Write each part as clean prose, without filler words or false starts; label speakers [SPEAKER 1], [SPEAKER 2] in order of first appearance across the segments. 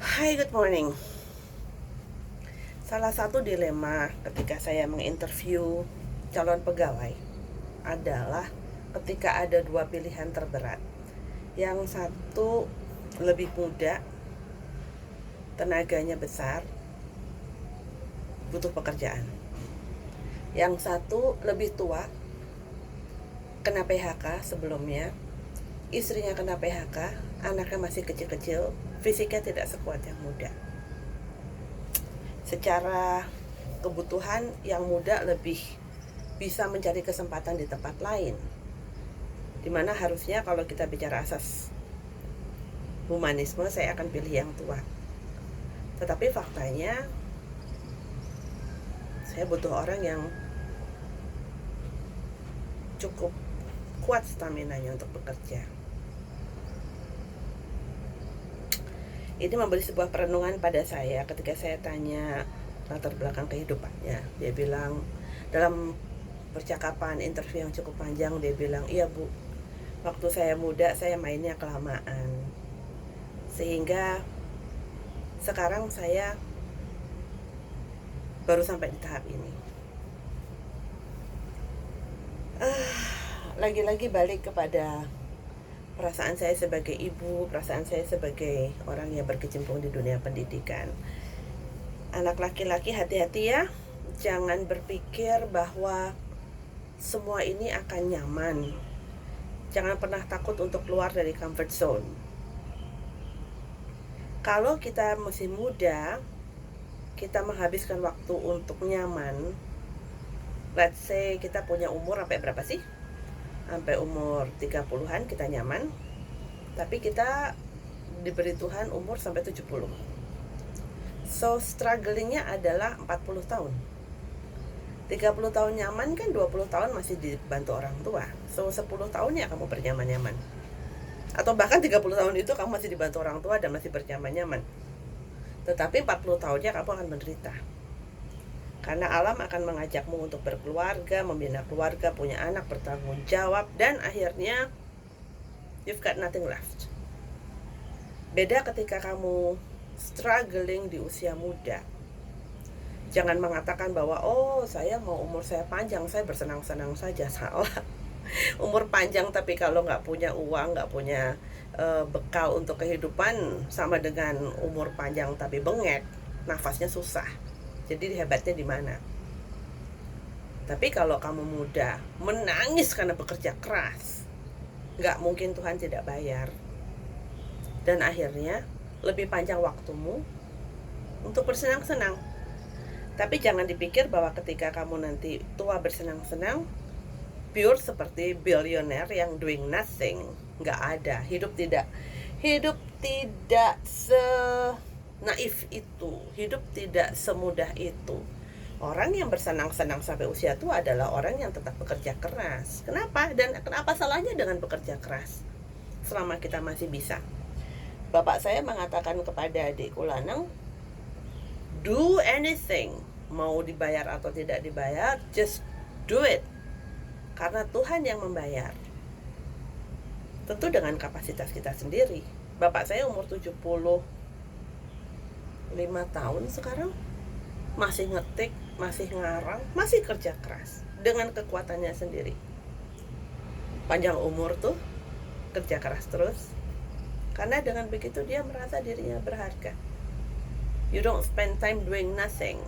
[SPEAKER 1] Hai, good morning. Salah satu dilema ketika saya menginterview calon pegawai adalah ketika ada dua pilihan terberat. Yang satu lebih muda, tenaganya besar, butuh pekerjaan. Yang satu lebih tua, kena PHK sebelumnya, istrinya kena PHK, anaknya masih kecil-kecil, fisiknya tidak sekuat yang muda. Secara kebutuhan, yang muda lebih bisa mencari kesempatan di tempat lain, dimana harusnya kalau kita bicara asas humanisme, saya akan pilih yang tua. Tetapi faktanya saya butuh orang yang cukup kuat stamina-nya untuk bekerja. Ini memberi sebuah perenungan pada saya ketika saya tanya latar belakang kehidupannya. Dia bilang, dalam percakapan interview yang cukup panjang, dia bilang, iya bu, waktu saya muda saya mainnya kelamaan, sehingga sekarang saya baru sampai di tahap ini. Lagi-lagi balik kepada perasaan saya sebagai ibu, perasaan saya sebagai orang yang berkecimpung di dunia pendidikan. Anak laki-laki, hati-hati ya, jangan berpikir bahwa semua ini akan nyaman. Jangan pernah takut untuk keluar dari comfort zone. Kalau kita masih muda, kita menghabiskan waktu untuk nyaman. Let's say kita punya umur sampai berapa sih? Sampai umur 30-an kita nyaman, tapi kita diberi Tuhan umur sampai 70. So strugglingnya adalah 40 tahun. 30 tahun nyaman kan, 20 tahun masih dibantu orang tua. So 10 tahunnya kamu bernyaman-nyaman. Atau bahkan 30 tahun itu kamu masih dibantu orang tua dan masih bernyaman-nyaman. Tetapi 40 tahunnya kamu akan menderita. Karena alam akan mengajakmu untuk berkeluarga, membina keluarga, punya anak, bertanggung jawab, dan akhirnya you've got nothing left. Beda ketika kamu struggling di usia muda. Jangan mengatakan bahwa, oh saya mau umur saya panjang, saya bersenang-senang saja. Salah. Umur panjang tapi kalau nggak punya uang, nggak punya bekal untuk kehidupan, sama dengan umur panjang tapi bengek, nafasnya susah. Jadi hebatnya di mana? Tapi kalau kamu muda, menangis karena bekerja keras, nggak mungkin Tuhan tidak bayar. Dan akhirnya lebih panjang waktumu untuk bersenang-senang. Tapi jangan dipikir bahwa ketika kamu nanti tua bersenang-senang, pure seperti billionaire yang doing nothing. Nggak ada. Hidup tidak naif itu, hidup tidak semudah itu. Orang yang bersenang-senang sampai usia tua adalah orang yang tetap bekerja keras. Kenapa? Dan kenapa salahnya dengan bekerja keras selama kita masih bisa? Bapak saya mengatakan kepada adikku lanang, do anything, mau dibayar atau tidak dibayar, just do it, karena Tuhan yang membayar. Tentu dengan kapasitas kita sendiri. Bapak saya umur 75 tahun sekarang, masih ngetik, masih ngarang, masih kerja keras dengan kekuatannya sendiri. Panjang umur tuh kerja keras terus, karena dengan begitu dia merasa dirinya berharga. You don't spend time doing nothing.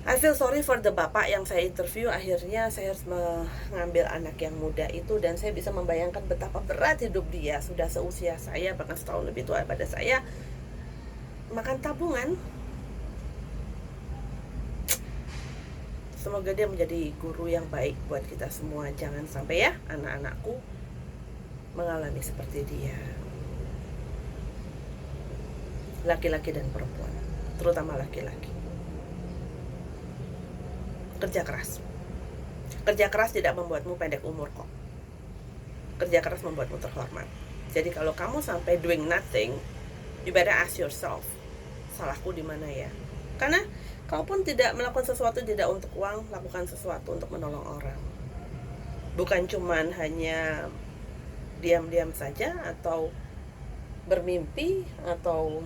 [SPEAKER 1] I feel sorry for the bapak yang saya interview. Akhirnya saya harus mengambil anak yang muda itu, dan saya bisa membayangkan betapa berat hidup dia. Sudah seusia saya, bahkan setahun lebih tua pada saya, makan tabungan. Semoga dia menjadi guru yang baik buat kita semua. Jangan sampai ya anak-anakku mengalami seperti dia. Laki-laki dan perempuan, terutama laki-laki. Kerja keras. Kerja keras tidak membuatmu pendek umur kok. Kerja keras membuatmu terhormat. Jadi kalau kamu sampai doing nothing, you better ask yourself, salahku di mana ya? Karena kalaupun tidak melakukan sesuatu tidak untuk uang, lakukan sesuatu untuk menolong orang. Bukan cuman hanya diam-diam saja atau bermimpi atau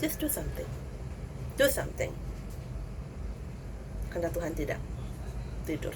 [SPEAKER 1] just do something. Do something. Karena Tuhan tidak tidur.